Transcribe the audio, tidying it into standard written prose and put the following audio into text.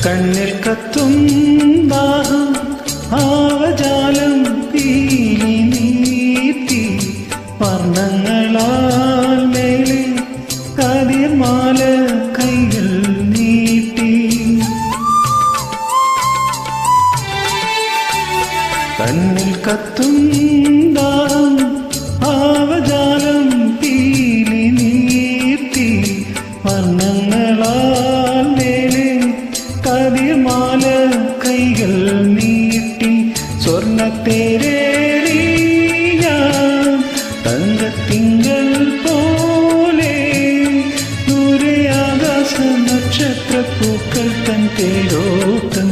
കണ്ണിൽ കത്തും ദാഹം ഭാവജാലം പീലി നീട്ടി വർണ്ണങ്ങളാൽ മേലെ കതിർമാല കൈകൾ നീട്ടി കണ്ണിൽ കത്തും ദാഹം ഭാവജാലം പീലി നീട്ടി വർണ്ണങ്ങളാൽ മേലെ കതിർമാല കൈകൾ നീട്ടി സ്വർണ്ണത്തേരേറി ഞാൻ തങ്കത്തിങ്കൾ പോലെ ദൂരെ ആകാശ നക്ഷത്രപ്പൂക്കൾ തൻ തേരോട്ടം